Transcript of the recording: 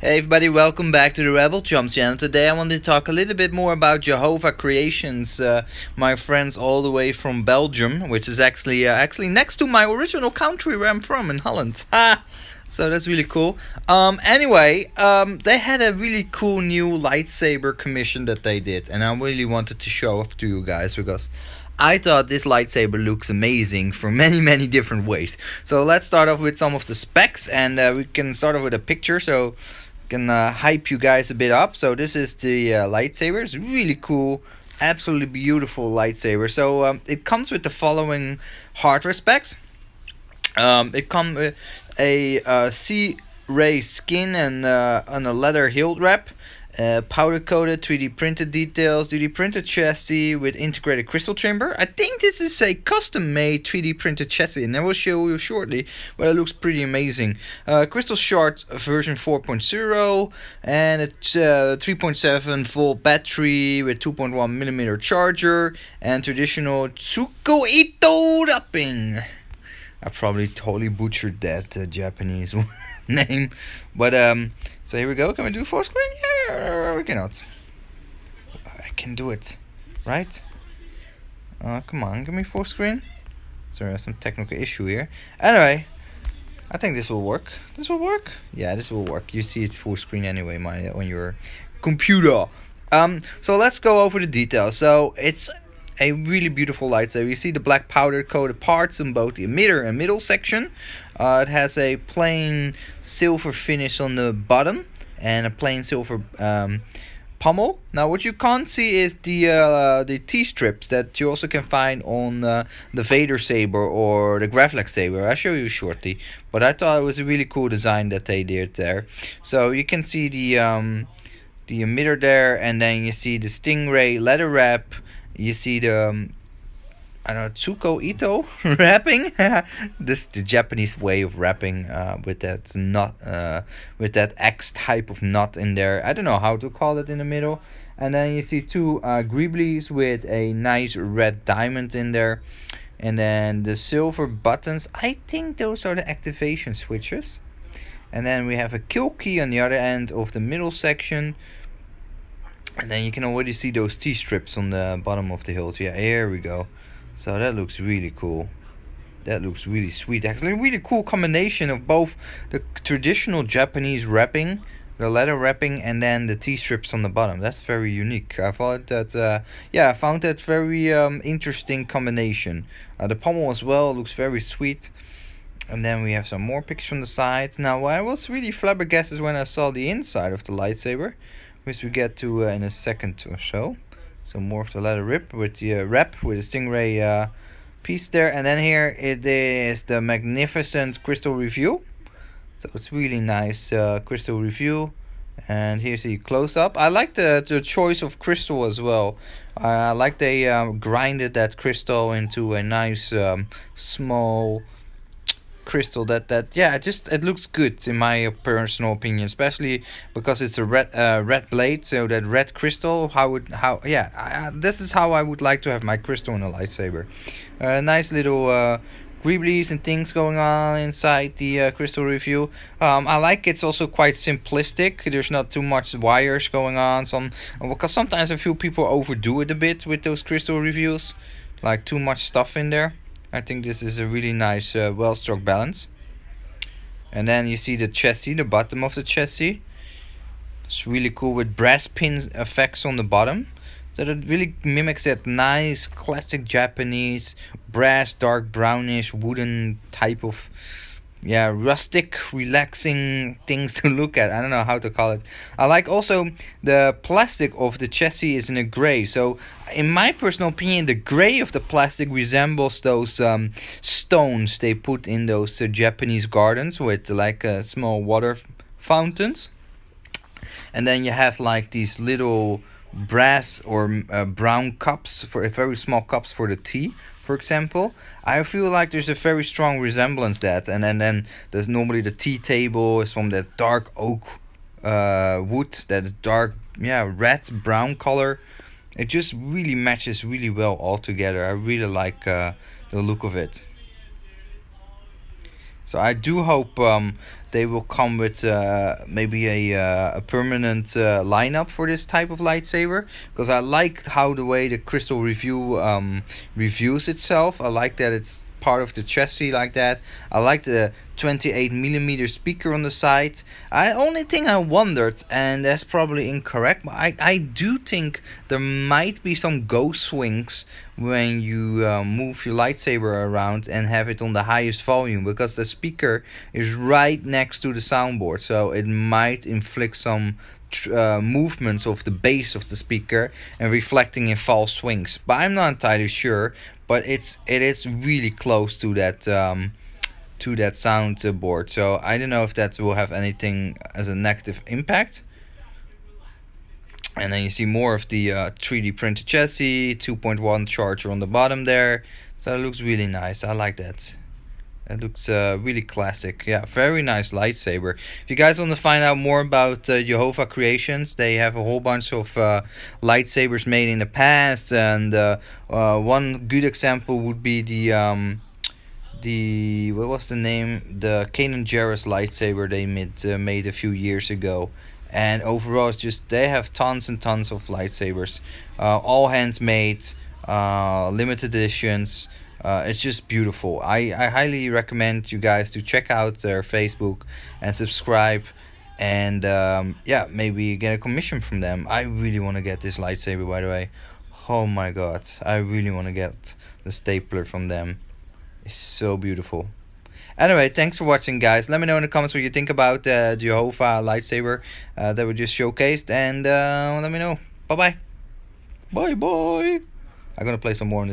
Hey everybody, welcome back to the Rebel Chums channel. Today I want to talk a little bit more about Jehovah Creations, my friends all the way from Belgium, which is actually next to my original country where I'm from, in Holland. So that's really cool. They had a really cool new lightsaber commission that they did, and I really wanted to show off to you guys because I thought this lightsaber looks amazing for many different ways. So let's start off with some of the specs, and we can start off with a picture. So can hype you guys a bit up. So this is the lightsaber. It's really cool, absolutely beautiful lightsaber. So it comes with the following hardware specs. It comes with a C-ray skin and on a leather hilt wrap. Powder coated 3D printed details, 3D printed chassis with integrated crystal chamber. I think this is a custom made 3D printed chassis, and I will show you shortly, but it looks pretty amazing. Crystal Shard version 4.0, and it's 3.7 volt battery with 2.1mm charger, and traditional Tsuko Ito wrapping. I probably totally butchered that Japanese name, but so here we go. Can we do full screen? Yeah, we cannot. I can do it, right? Come on, give me full screen. Sorry, some technical issue here. Anyway, I think this will work. This will work. Yeah, this will work. You see it full screen anyway, on your computer. So let's go over the details. So it's a really beautiful lightsaber. You see the black powder coated parts in both the emitter and middle section. It has a plain silver finish on the bottom and a plain silver pommel. Now what you can't see is the T-strips that you also can find on the Vader saber or the Gravlax saber. I'll show you shortly. But I thought it was a really cool design that they did there. So you can see the emitter there, and then you see the Stingray leather wrap. You see the I don't know, Tsuko Ito wrapping. This the Japanese way of wrapping with that knot, with that X type of knot in there. I don't know how to call it in the middle. And then you see two greeblies with a nice red diamond in there. And then the silver buttons. I think those are the activation switches. And then we have a kill key on the other end of the middle section. And then you can already see those T-strips on the bottom of the hilt. Yeah, here we go. So that looks really cool. That looks really sweet. Actually, a really cool combination of both the traditional Japanese wrapping, the leather wrapping, and then the T-strips on the bottom. That's very unique. I thought that, I found that very interesting combination. The pommel as well looks very sweet. And then we have some more pictures from the sides. Now, I was really flabbergasted when I saw the inside of the lightsaber, which we get to in a second or so. So more of the leather wrap with the Stingray piece there. And then here it is the magnificent crystal review. So it's really nice crystal review. And here's the close-up. I like the choice of crystal as well. I like they grinded that crystal into a nice small crystal it looks good in my personal opinion, especially because it's a red blade. So that red crystal, this is how I would like to have my crystal in a lightsaber. Nice little greeblies and things going on inside the crystal review. I like it's also quite simplistic. There's not too much wires going on, because sometimes I feel people overdo it a bit with those crystal reviews, like too much stuff in there. I think this is a really nice, well-struck balance. And then you see the chassis, the bottom of the chassis. It's really cool with brass pins effects on the bottom. So that really mimics that nice, classic Japanese, brass, dark brownish, wooden type of, rustic, relaxing things to look at. I don't know how to call it. I like also the plastic of the chassis is in a gray. So in my personal opinion, the gray of the plastic resembles those stones they put in those Japanese gardens with like small water fountains. And then you have like these little brass or brown cups, for very small cups for the tea, for example. I feel like there's a very strong resemblance that, and then there's normally the tea table is from that dark oak wood that is dark, red brown color. It just really matches really well all together. I really like the look of it. So I do hope they will come with maybe a permanent lineup for this type of lightsaber, because I like how the way the Crystal Review reviews itself. I like that it's part of the chassis like that. I like the 28 millimeter speaker on the side. I only thing I wondered, and that's probably incorrect, but I do think there might be some ghost swings when you move your lightsaber around and have it on the highest volume, because the speaker is right next to the soundboard, so it might inflict some movements of the base of the speaker and reflecting in false swings. But I'm not entirely sure. But it is really close to that soundboard, so I don't know if that will have anything as a negative impact. And then you see more of the 3D printed chassis, 2.1 charger on the bottom there. So it looks really nice. I like that. It looks really classic. Yeah, very nice lightsaber. If you guys want to find out more about Jevaho Creations, they have a whole bunch of lightsabers made in the past. And one good example would be the what was the name? The Kanan Jarrus lightsaber they made a few years ago. And overall, it's just they have tons and tons of lightsabers, all handmade, limited editions. It's just beautiful. I highly recommend you guys to check out their Facebook and subscribe, and yeah, maybe get a commission from them. I really want to get this lightsaber, by the way. Oh my god, I really want to get the stapler from them. It's so beautiful. Anyway, thanks for watching, guys. Let me know in the comments what you think about the Jevaho lightsaber that we just showcased, and let me know. Bye bye. Bye bye. I'm gonna play some more on this.